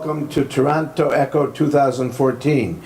welcome to Toronto Echo 2014.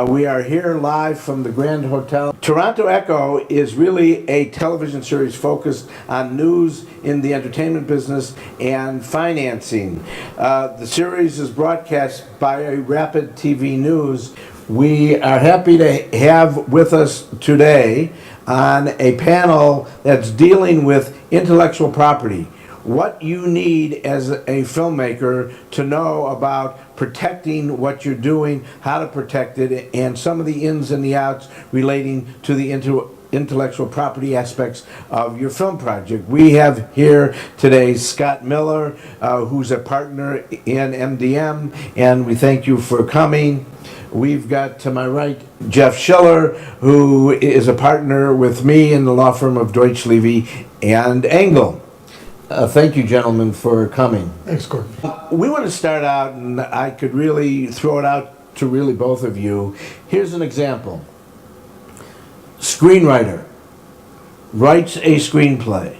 We are here live from the Grand Hotel. Toronto Echo is really a television series focused on news in the entertainment business and financing. The series is broadcast by Rapid TV News. We are happy to have with us today on a panel that's dealing with intellectual property. What you need as a filmmaker to know about protecting what you're doing, how to protect it, and some of the ins and the outs relating to the intellectual property aspects of your film project. We have here today Scott Miller, who's a partner in MDM, and we thank you for coming. We've got to my right Jeff Schiller, who is a partner with me in the law firm of Deutsch, Levy, and Engel. Thank you, gentlemen, for coming. Thanks, Corky. We want to start out, and I could really throw it out to really both of you. Here's an example. Screenwriter writes a screenplay.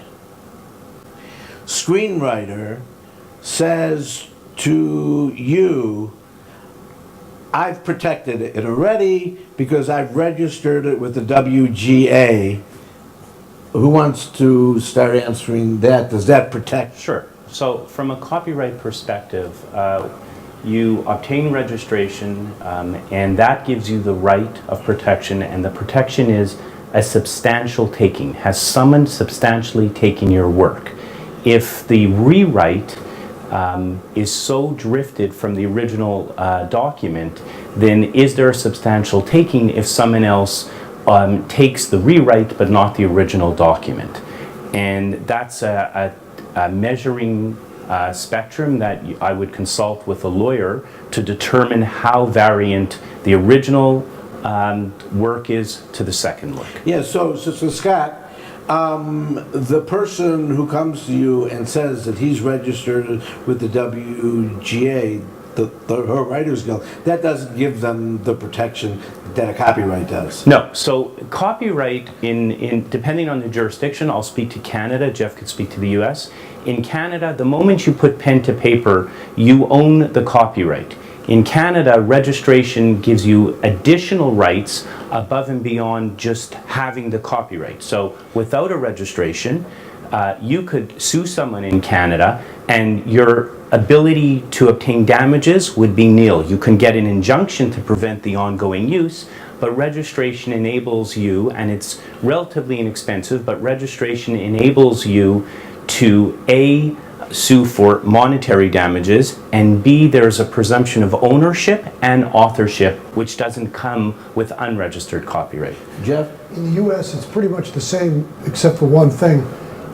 Screenwriter says to you, I've protected it already because I've registered it with the WGA. Who wants to start answering that? Does that protect? Sure. So from a copyright perspective, you obtain registration and that gives you the right of protection, and the protection is a substantial taking. Has someone substantially taken your work? If the rewrite is so drifted from the original document, then is there a substantial taking if someone else takes the rewrite but not the original document? And that's a measuring spectrum that I would consult with a lawyer to determine how variant the original work is to the second work. Yeah, so Scott, the person who comes to you and says that he's registered with the WGA, her Writers Guild, that doesn't give them the protection that a copyright does. No. So copyright, in depending on the jurisdiction, I'll speak to Canada, Jeff could speak to the US. In Canada, the moment you put pen to paper, you own the copyright. In Canada, registration gives you additional rights above and beyond just having the copyright. So without a registration, you could sue someone in Canada and your ability to obtain damages would be nil. You can get an injunction to prevent the ongoing use, but registration enables you, and it's relatively inexpensive, but registration enables you to A, sue for monetary damages, and B, there's a presumption of ownership and authorship, which doesn't come with unregistered copyright. Jeff? In the U.S., it's pretty much the same, except for one thing.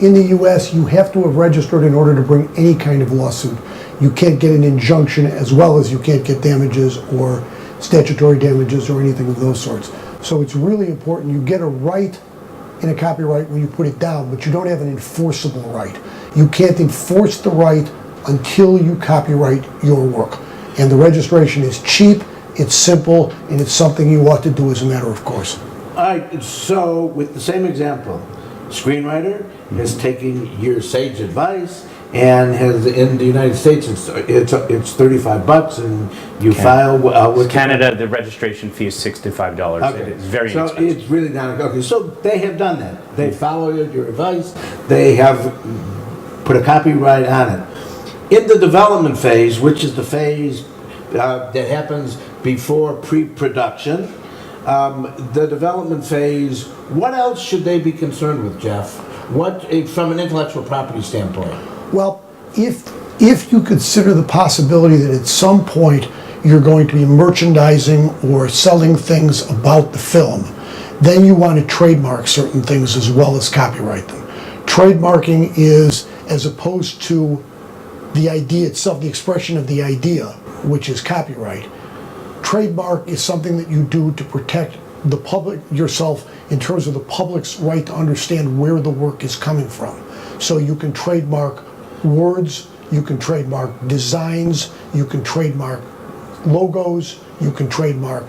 In the U.S., you have to have registered in order to bring any kind of lawsuit. You can't get an injunction, as well as you can't get damages or statutory damages or anything of those sorts. So it's really important. You get a right in a copyright when you put it down, but you don't have an enforceable right. You can't enforce the right until you copyright your work. And the registration is cheap, it's simple, and it's something you ought to do as a matter of course. All right, so with the same example, screenwriter has taken your sage advice and has, in the United States, it's 35 bucks, and you file with Canada. The registration fee is $65. Okay. It's very so inexpensive. it's really not okay. So they have done that. They followed your advice. They have put a copyright on it. In the development phase, which is the phase that happens before pre-production, the development phase, what else should they be concerned with, Jeff? What, from an intellectual property standpoint? Well, if you consider the possibility that at some point you're going to be merchandising or selling things about the film, then you want to trademark certain things as well as copyright them. Trademarking is, as opposed to the idea itself, the expression of the idea, which is copyright. Trademark is something that you do to protect the public, yourself, in terms of the public's right to understand where the work is coming from. So you can trademark words, you can trademark designs, you can trademark logos, you can trademark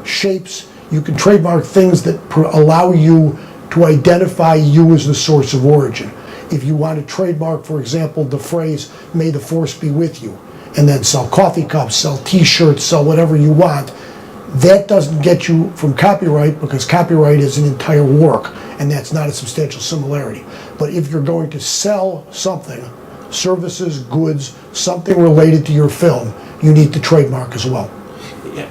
shapes, you can trademark things that allow you to identify you as the source of origin. If you want to trademark, for example, the phrase, "May the force be with you," and then sell coffee cups, sell t-shirts, sell whatever you want. That doesn't get you from copyright, because copyright is an entire work, and that's not a substantial similarity. But if you're going to sell something, services, goods, something related to your film, you need to trademark as well.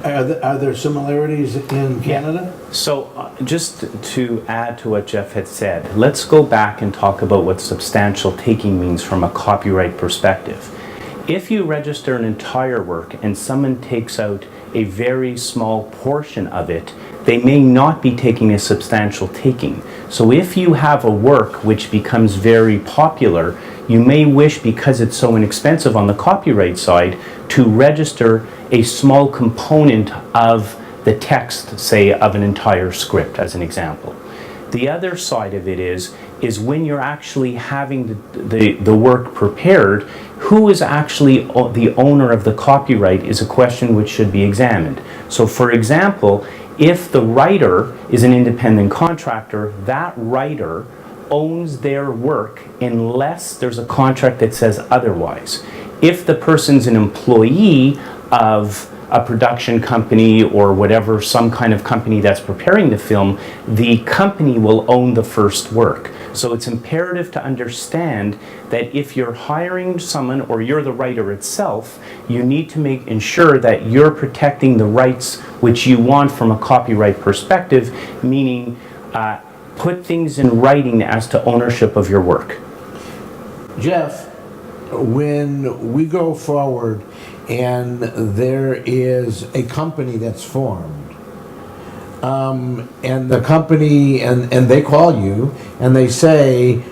Are there similarities in Canada? So just to add to what Jeff had said, let's go back and talk about what substantial taking means from a copyright perspective. If you register an entire work and someone takes out a very small portion of it, they may not be taking a substantial taking. So if you have a work which becomes very popular, you may wish, because it's so inexpensive on the copyright side, to register a small component of the text, say, of an entire script, as an example. The other side of it is when you're actually having the work prepared, who is actually the owner of the copyright is a question which should be examined. So for example, if the writer is an independent contractor, that writer owns their work unless there's a contract that says otherwise. If the person's an employee of a production company or whatever, some kind of company that's preparing the film, the company will own the first work. So it's imperative to understand that if you're hiring someone or you're the writer itself, you need to ensure that you're protecting the rights which you want from a copyright perspective, meaning put things in writing as to ownership of your work. Jeff, when we go forward and there is a company that's formed, and the company, and they call you and they say,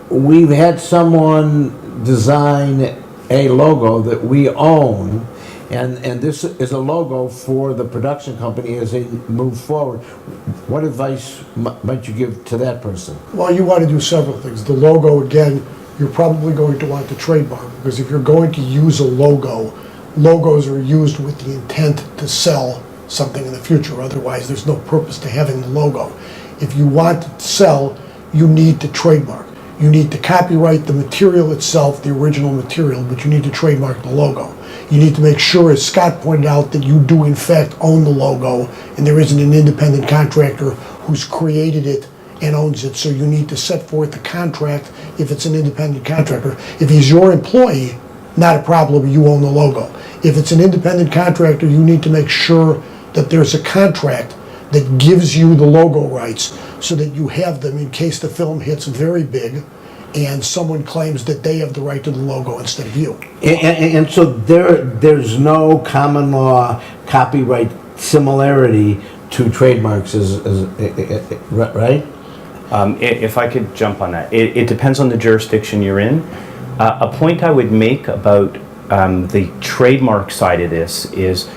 we've had someone design a logo that we own, and this is a logo for the production company as they move forward. What advice might you give to that person? Well, you want to do several things. The logo, again, you're probably going to want to trademark, because if you're going to use a logo, logos are used with the intent to sell something in the future. Otherwise, there's no purpose to having the logo. If you want to sell, you need to trademark. You need to copyright the material itself, the original material, but you need to trademark the logo. You need to make sure, as Scott pointed out, that you do in fact own the logo, and there isn't an independent contractor who's created it and owns it. So you need to set forth the contract if it's an independent contractor. If he's your employee, not a problem, you own the logo. If it's an independent contractor, you need to make sure that there's a contract that gives you the logo rights so that you have them in case the film hits very big and someone claims that they have the right to the logo instead of you. And so there's no common law copyright similarity to trademarks, right? If I could jump on that. It depends on the jurisdiction you're in. A point I would make about the trademark side of this is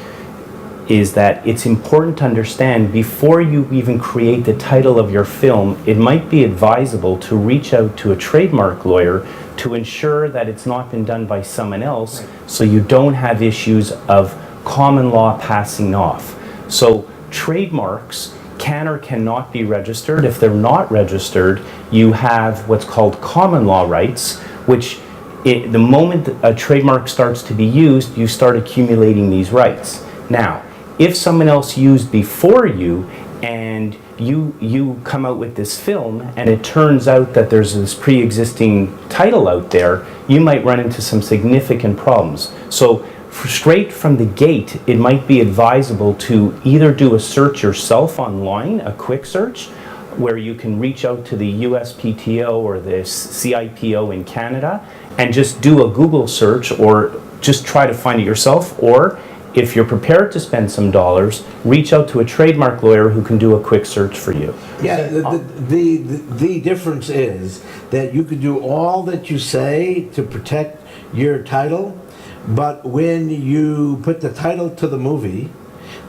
that it's important to understand, before you even create the title of your film, it might be advisable to reach out to a trademark lawyer to ensure that it's not been done by someone else, so you don't have issues of common law passing off. So trademarks can or cannot be registered. If they're not registered, you have what's called common law rights, which the moment a trademark starts to be used, you start accumulating these rights. Now, if someone else used before you and you come out with this film and it turns out that there's this pre-existing title out there, you might run into some significant problems. So straight from the gate, it might be advisable to either do a search yourself online, a quick search, where you can reach out to the USPTO or the CIPO in Canada and just do a Google search, or just try to find it yourself, or if you're prepared to spend some dollars, reach out to a trademark lawyer who can do a quick search for you. Yeah, the difference is that you could do all that you say to protect your title, but when you put the title to the movie,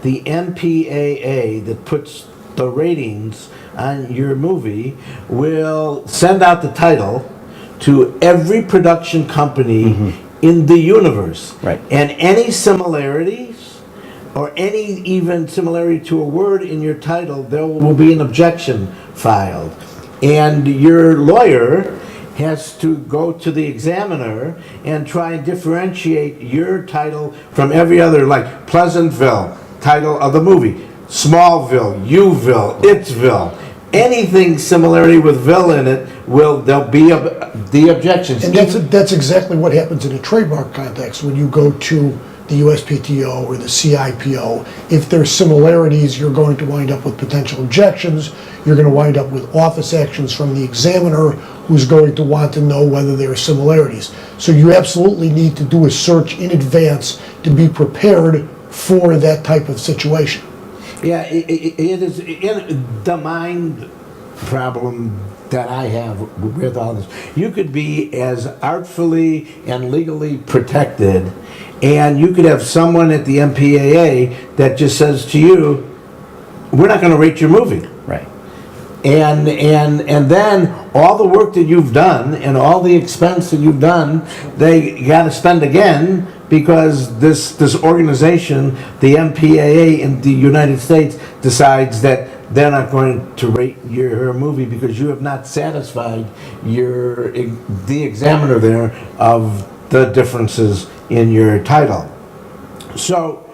the MPAA that puts the ratings on your movie will send out the title to every production company in the universe. Right. And any similarities, or any even similarity to a word in your title, there will be an objection filed. And your lawyer has to go to the examiner and try and differentiate your title from every other, like Pleasantville, title of the movie, Smallville, Uville, Ittsville. Anything similarity with Ville in it, there'll be the objections. And that's exactly what happens in a trademark context when you go to the USPTO or the CIPO. If there's similarities, you're going to wind up with potential objections. You're going to wind up with office actions from the examiner, who's going to want to know whether there are similarities. So you absolutely need to do a search in advance to be prepared for that type of situation. Yeah, it is the mind problem that I have with all this. You could be as artfully and legally protected, and you could have someone at the MPAA that just says to you, we're not going to rate your movie. Right. And then all the work that you've done and all the expense that you've done, they got to spend again, because this organization, the MPAA in the United States, decides that they're not going to rate your movie because you have not satisfied the examiner there of the differences in your title. So,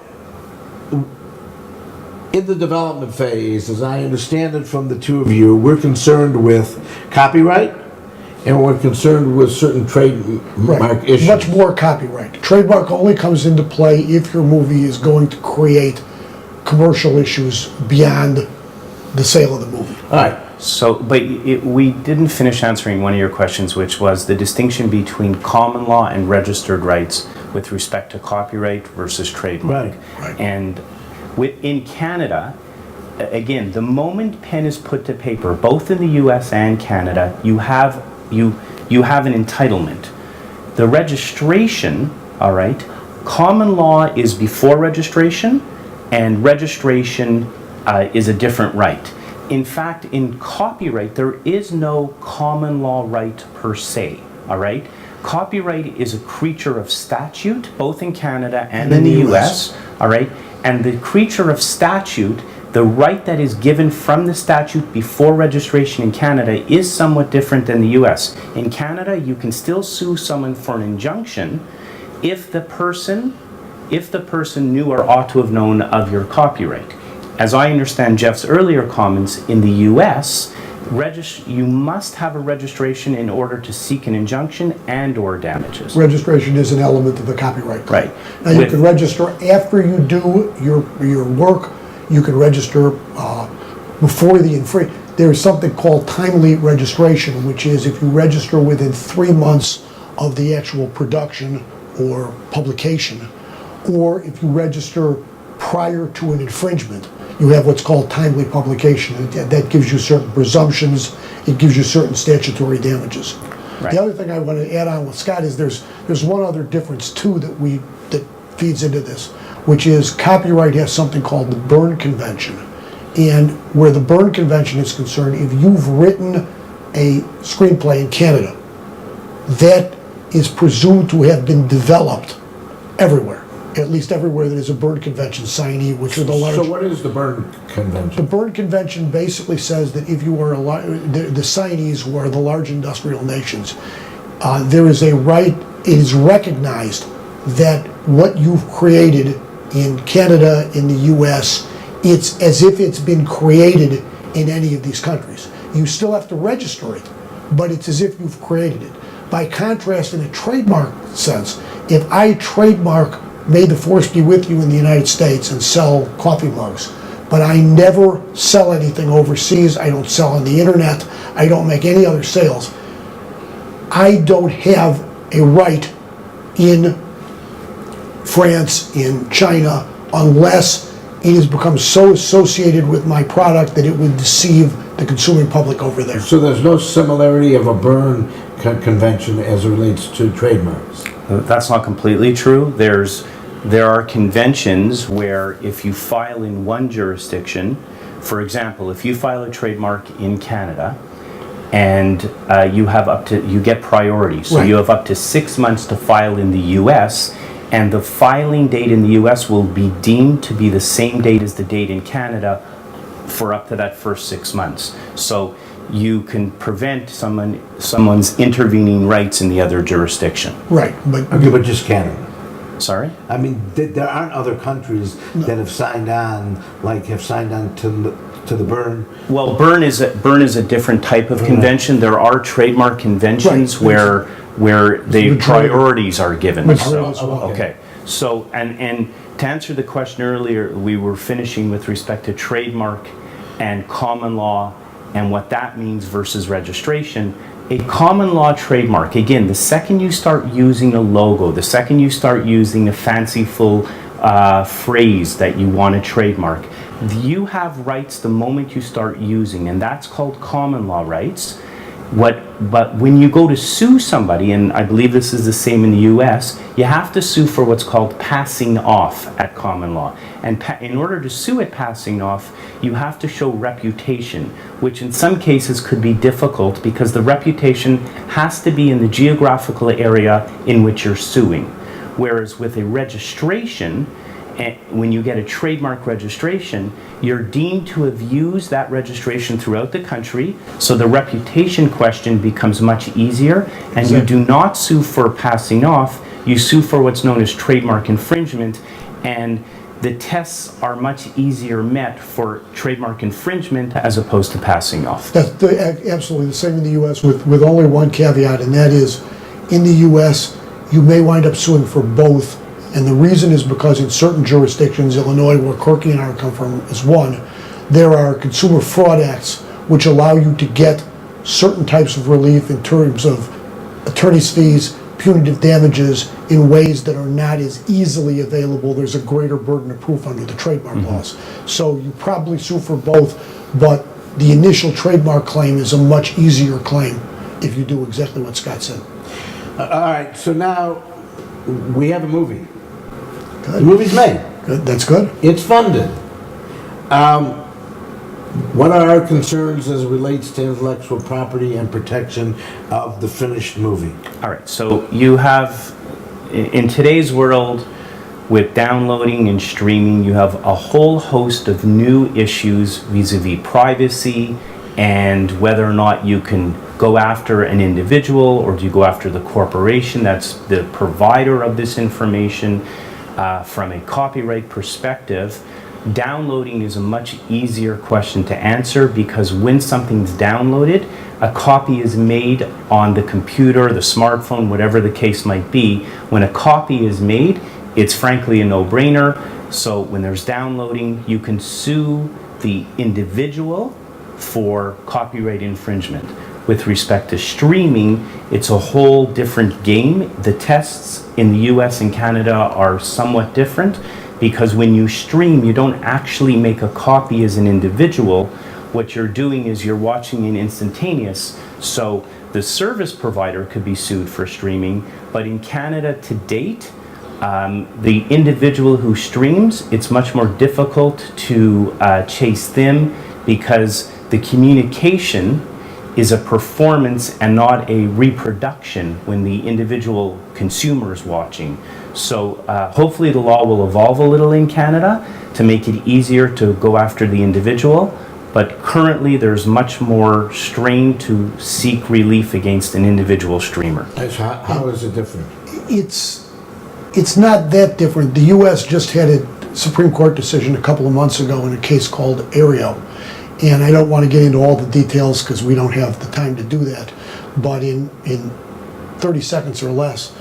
in the development phase, as I understand it from the two of you, we're concerned with copyright, and we're concerned with certain trademark issues. Much more copyright. Trademark only comes into play if your movie is going to create commercial issues beyond the sale of the movie. All right. So, but we didn't finish answering one of your questions, which was the distinction between common law and registered rights with respect to copyright versus trademark. Right. And in Canada, again, the moment pen is put to paper, both in the U.S. and Canada, you have an entitlement. The registration, all right, common law is before registration, and registration is a different right. In fact, in copyright, there is no common law right per se, all right? Copyright is a creature of statute, both in Canada and in the US, all right? And the creature of statute, the right that is given from the statute before registration in Canada is somewhat different than the US. In Canada, you can still sue someone for an injunction if the person knew or ought to have known of your copyright. As I understand Jeff's earlier comments, in the US, you must have a registration in order to seek an injunction and or damages. Registration is an element of the copyright claim. Right. Now you can register after you do your work. You can register before the infringement. There is something called timely registration, which is if you register within 3 months of the actual production or publication, or if you register prior to an infringement, you have what's called timely publication. That gives you certain presumptions. It gives you certain statutory damages. Right. The other thing I want to add on with Scott is there's one other difference too that feeds into this, which is copyright has something called the Berne Convention. And where the Berne Convention is concerned, if you've written a screenplay in Canada, that is presumed to have been developed everywhere, at least everywhere that is a Berne Convention signee, which are the large. So what is the Berne Convention? The Berne Convention basically says that if you are the signees who are the large industrial nations, there is a right, it is recognized that what you've created in Canada, in the US, it's as if it's been created in any of these countries. You still have to register it, but it's as if you've created it. By contrast, in a trademark sense, if I trademark "May the Force be with you" in the United States and sell coffee mugs, but I never sell anything overseas, I don't sell on the internet, I don't make any other sales, I don't have a right in France, in China, unless it has become so associated with my product that it would deceive the consuming public over there. So there's no similarity of a Berne Convention as it relates to trademarks? That's not completely true. There are conventions where if you file in one jurisdiction, for example, if you file a trademark in Canada and you get priority, so Right. you have up to 6 months to file in the US, and the filing date in the US will be deemed to be the same date as the date in Canada for up to that first 6 months. So you can prevent someone's intervening rights in the other jurisdiction. Right, but Okay, but just Canada. Sorry? I mean, there aren't other countries that have signed on, to the Berne. Well, Berne is a different type of convention. There are trademark conventions Right. where the Madrid. priorities are given. Madrid So, as well. okay. So, and to answer the question earlier, we were finishing with respect to trademark and common law and what that means versus registration. A common law trademark, again, the second you start using a logo, the second you start using a fanciful phrase that you want to trademark, you have rights the moment you start using, and that's called common law rights. But when you go to sue somebody, and I believe this is the same in the US, you have to sue for what's called passing off at common law. And in order to sue at passing off, you have to show reputation, which in some cases could be difficult because the reputation has to be in the geographical area in which you're suing. Whereas with a registration, when you get a trademark registration, you're deemed to have used that registration throughout the country, so the reputation question becomes much easier, and you do not sue for passing off, you sue for what's known as trademark infringement, and the tests are much easier met for trademark infringement as opposed to passing off. that's absolutely the same in the US with only one caveat, and that is, in the US, you may wind up suing for both. And the reason is because in certain jurisdictions, Illinois, where Corky and I come from, is one, there are consumer fraud acts which allow you to get certain types of relief in terms of attorney's fees, punitive damages, in ways that are not as easily available. There's a greater burden of proof under the trademark laws. So you probably sue for both, but the initial trademark claim is a much easier claim if you do exactly what Scott said. All right, so now we have a movie. Good. The movie's made. Good. That's good. It's funded. What are our concerns as it relates to intellectual property and protection of the finished movie? All right, so you have, in today's world, with downloading and streaming, you have a whole host of new issues vis-a-vis privacy and whether or not you can go after an individual or do you go after the corporation that's the provider of this information. From a copyright perspective, downloading is a much easier question to answer because when something's downloaded, a copy is made on the computer, the smartphone, whatever the case might be. When a copy is made, it's frankly a no-brainer. So when there's downloading, you can sue the individual for copyright infringement. With respect to streaming, it's a whole different game. The tests in the US and Canada are somewhat different because when you stream, you don't actually make a copy as an individual. What you're doing is you're watching an instantaneous. So the service provider could be sued for streaming, but in Canada to date, the individual who streams, it's much more difficult to chase them because the communication is a performance and not a reproduction when the individual consumer is watching. So hopefully the law will evolve a little in Canada to make it easier to go after the individual, but currently there's much more strain to seek relief against an individual streamer. How is it different? It's not that different. The US just had a Supreme Court decision a couple of months ago in a case called Aereo. And I don't want to get into all the details because we don't have the time to do that. But in 30 seconds or less,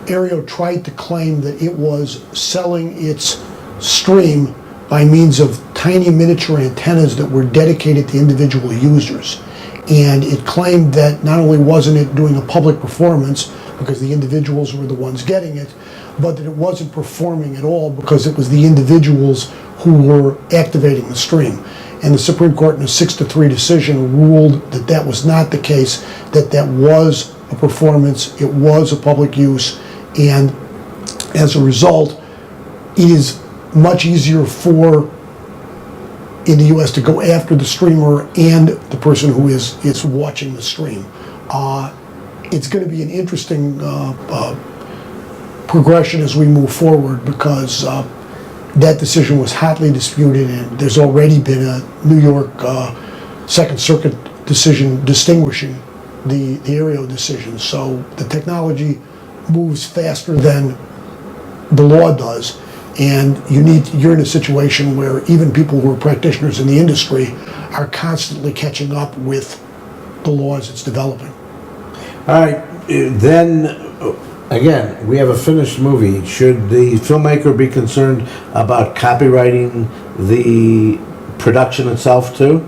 Aereo tried to claim that it was selling its stream by means of tiny miniature antennas that were dedicated to individual users. And it claimed that not only wasn't it doing a public performance because the individuals were the ones getting it, but that it wasn't performing at all because it was the individuals who were activating the stream. And the Supreme Court in a 6-3 decision ruled that that was not the case, that that was a performance, it was a public use, and as a result, it is much easier for, in the US, to go after the streamer and the person who is watching the stream. It's going to be an interesting progression as we move forward because that decision was hotly disputed, and there's already been a New York Second Circuit decision distinguishing the area decisions. So the technology moves faster than the law does, and you're in a situation where even people who are practitioners in the industry are constantly catching up with the law as it's developing. All right, then, again, we have a finished movie. Should the filmmaker be concerned about copyrighting the production itself too?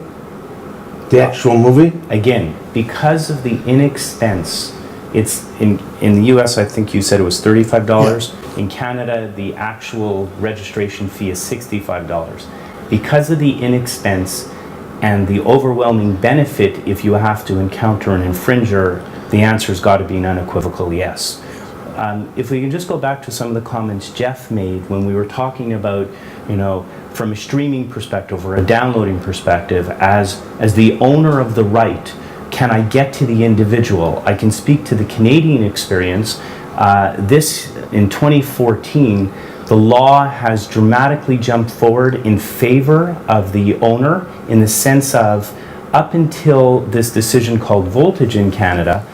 The actual movie? Again, because of the inexpense, it's in the US, I think you said it was $35. Yeah. In Canada, the actual registration fee is $65. Because of the inexpense and the overwhelming benefit if you have to encounter an infringer, the answer's got to be an unequivocal yes. If we can just go back to some of the comments Jeff made when we were talking about, from a streaming perspective or a downloading perspective, as the owner of the right, can I get to the individual? I can speak to the Canadian experience. This, in 2014, the law has dramatically jumped forward in favor of the owner in the sense of, up until this decision called Voltage in Canada,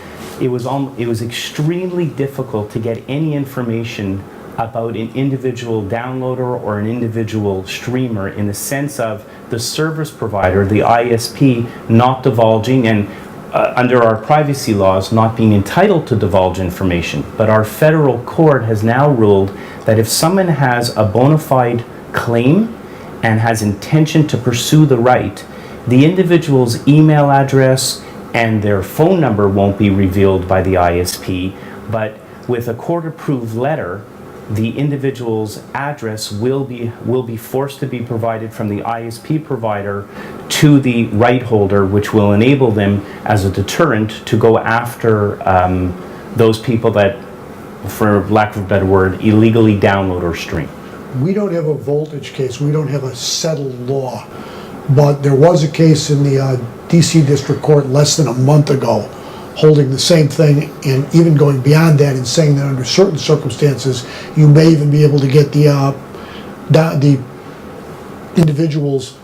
it was extremely difficult to get any information about an individual downloader or an individual streamer in the sense of the service provider, the ISP, not divulging, and under our privacy laws, not being entitled to divulge information. But our federal court has now ruled that if someone has a bona fide claim and has intention to pursue the right, the individual's email address and their phone number won't be revealed by the ISP, but with a court-approved letter, the individual's address will be forced to be provided from the ISP provider to the right holder, which will enable them as a deterrent to go after those people that, for lack of a better word, illegally download or stream. We don't have a Voltage case, we don't have a settled law, but there was a case in the DC District Court less than a month ago holding the same thing, and even going beyond that and saying that under certain circumstances you may even be able to get the individual's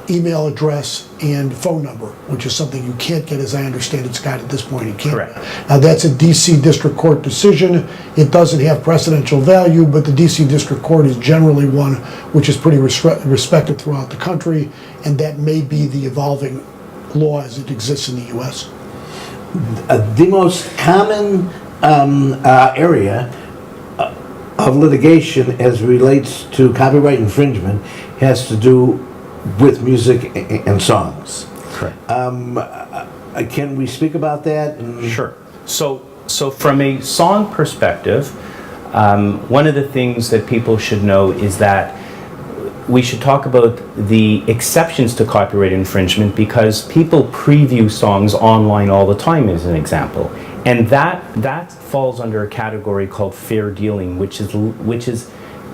email address and phone number, which is something you can't get, as I understand it, Scott, at this point in Canada. Correct. Now that's a DC District Court decision. It doesn't have precedential value, but the DC District Court is generally one which is pretty respected throughout the country, and that may be the evolving law as it exists in the US. The most common area of litigation as relates to copyright infringement has to do with music and songs. Correct. Can we speak about that? Sure. So from a song perspective, one of the things that people should know is that we should talk about the exceptions to copyright infringement, because people preview songs online all the time, as an example. And that falls under a category called fair dealing, which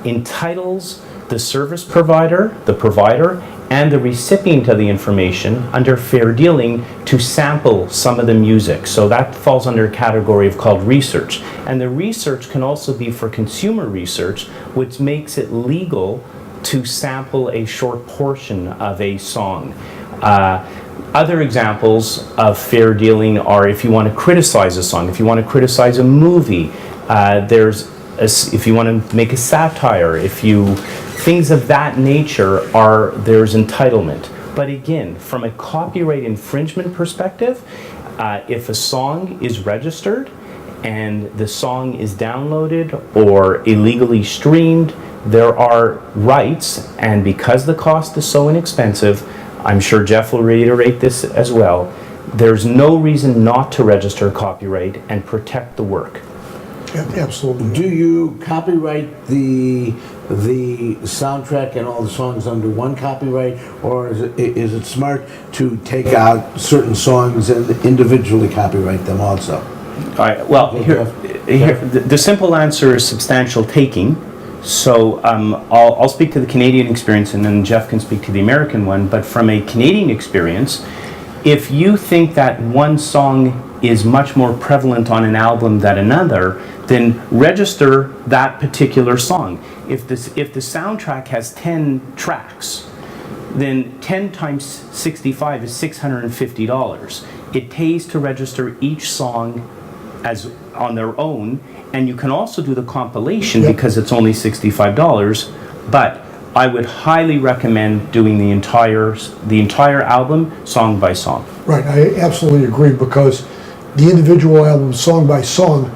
entitles the service provider, the provider, and the recipient of the information under fair dealing to sample some of the music. So that falls under a category called research. And the research can also be for consumer research, which makes it legal to sample a short portion of a song. Other examples of fair dealing are if you want to criticize a song, if you want to criticize a movie, if you want to make a satire, things of that nature there's entitlement. But again, from a copyright infringement perspective, if a song is registered and the song is downloaded or illegally streamed, there are rights, and because the cost is so inexpensive, I'm sure Jeff will reiterate this as well, there's no reason not to register copyright and protect the work. Absolutely. Do you copyright the soundtrack and all the songs under one copyright, or is it smart to take out certain songs and individually copyright them also? All right, well, here, the simple answer is substantial taking. So I'll speak to the Canadian experience, and then Jeff can speak to the American one. But from a Canadian experience, if you think that one song is much more prevalent on an album than another, then register that particular song. If the soundtrack has 10 tracks, then 10 times 65 is $650. It pays to register each song as on their own, and you can also do the compilation because it's only $65, but I would highly recommend doing the entire album song by song. Right, I absolutely agree, because the individual album, song by song,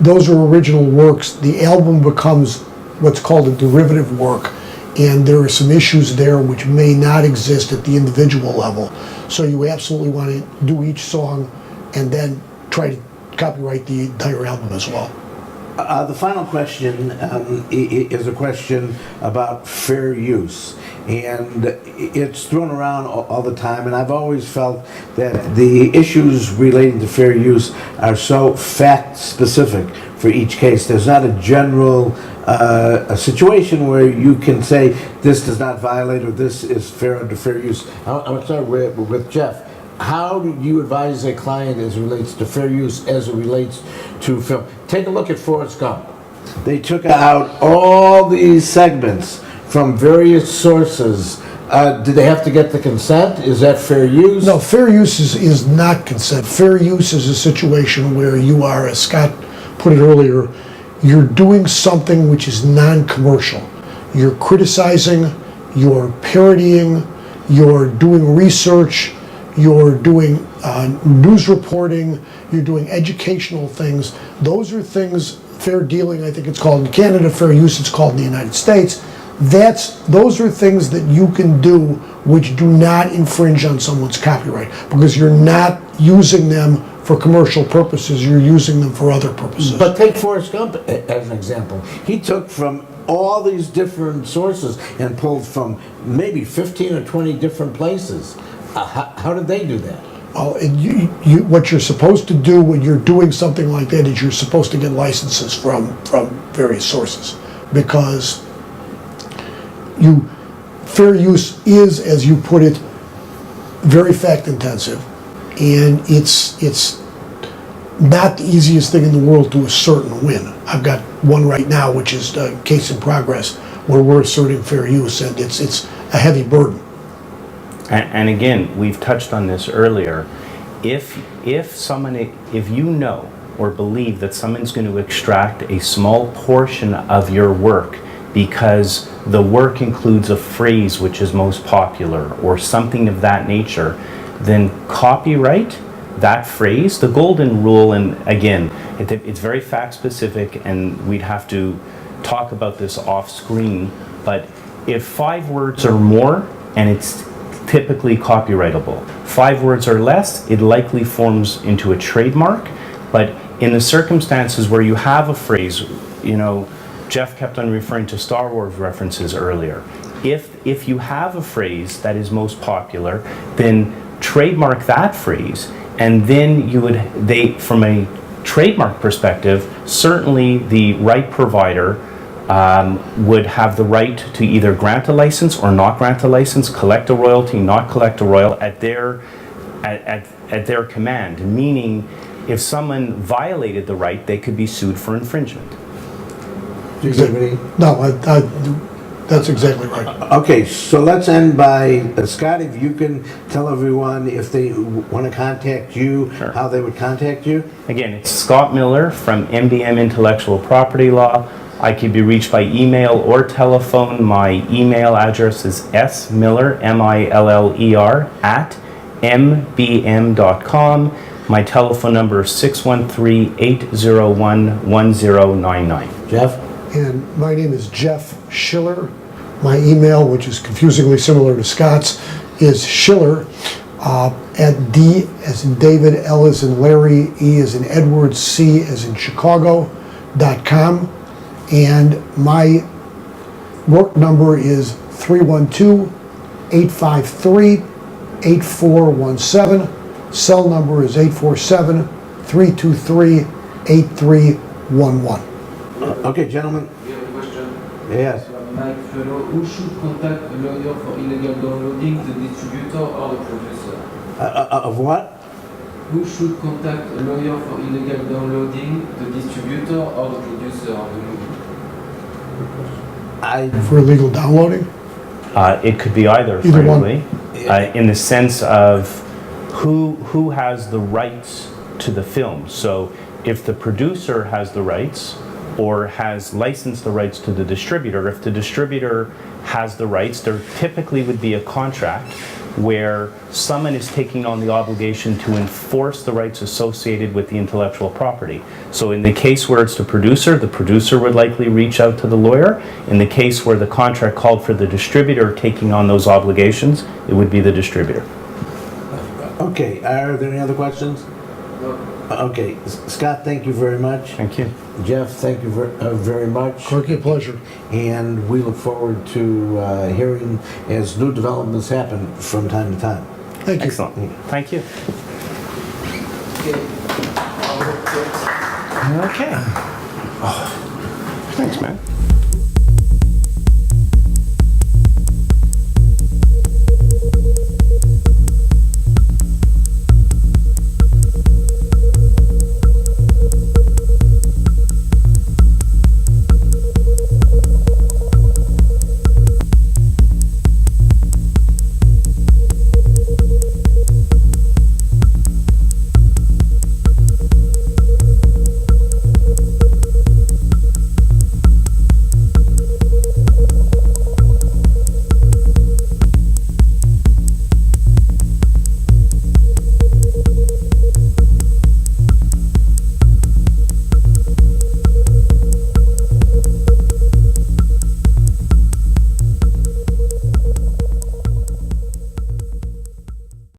those are original works. The album becomes what's called a derivative work, and there are some issues there which may not exist at the individual level. So you absolutely want to do each song and then try to copyright the entire album as well. The final question is a question about fair use, and it's thrown around all the time, and I've always felt that the issues relating to fair use are so fact-specific for each case. There's not a general a situation where you can say this does not violate or this is fair under fair use. I'm going to start with Jeff. How do you advise a client as it relates to fair use, as it relates to film? Take a look at Forrest Gump. They took out all these segments from various sources. Did they have to get the consent? Is that fair use? No, fair use is not consent. Fair use is a situation where you are, as Scott put it earlier, you're doing something which is non-commercial. You're criticizing, you're parodying, you're doing research, you're doing news reporting, you're doing educational things. Those are things, fair dealing, I think it's called in Canada, fair use it's called in the United States. Those are things that you can do which do not infringe on someone's copyright, because you're not using them for commercial purposes, you're using them for other purposes. But take Forrest Gump as an example. He took from all these different sources and pulled from maybe 15 or 20 different places. How did they do that? Well, what you're supposed to do when you're doing something like that is you're supposed to get licenses from various sources, because fair use is, as you put it, very fact intensive, and it's not the easiest thing in the world to assert and win. I've got one right now, which is a case in progress, where we're asserting fair use, and it's a heavy burden. And again, we've touched on this earlier. If you know or believe that someone's going to extract a small portion of your work because the work includes a phrase which is most popular or something of that nature, then copyright that phrase. The golden rule, and again, it's very fact specific, and we'd have to talk about this off screen, but if 5 words or more, and it's typically copyrightable. 5 words or less, it likely forms into a trademark. But in the circumstances where you have a phrase, Jeff kept on referring to Star Wars references earlier. If you have a phrase that is most popular, then trademark that phrase, and then from a trademark perspective, certainly the right provider would have the right to either grant a license or not grant a license, collect a royalty, not collect a royalty at their command. Meaning, if someone violated the right, they could be sued for infringement. No, that's exactly right. Okay, so let's end by, Scott, if you can tell everyone if they want to contact you, Sure. How they would contact you. Again, it's Scott Miller from MBM Intellectual Property Law. I can be reached by email or telephone. My email address is smiller, MILLER, @mbm.com. My telephone number is 613-801-1099. Jeff? And my name is Jeff Schiller. My email, which is confusingly similar to Scott's, is Schiller at D as in David, L as in Larry, E as in Edward, C as in Chicago.com. And my work number is 312-853-8417. Cell number is 847-323-8311. Okay, gentlemen. You have a question? Yes. Mike Fellow, who should contact a lawyer for illegal downloading, the distributor or the producer? Of what? Who should contact a lawyer for illegal downloading, the distributor or the producer of the movie? For illegal downloading? It could be either, Either one. frankly, in the sense of who has the rights to the film. So if the producer has the rights or has licensed the rights to the distributor, if the distributor has the rights, there typically would be a contract where someone is taking on the obligation to enforce the rights associated with the intellectual property. So in the case where it's the producer would likely reach out to the lawyer. In the case where the contract called for the distributor taking on those obligations, it would be the distributor. Okay, are there any other questions? Okay, Scott, thank you very much. Thank you. Jeff, thank you very much. Corky, a pleasure. And we look forward to hearing as new developments happen from time to time. Thank you. Excellent. Thank you. Okay. Okay. Thanks, man.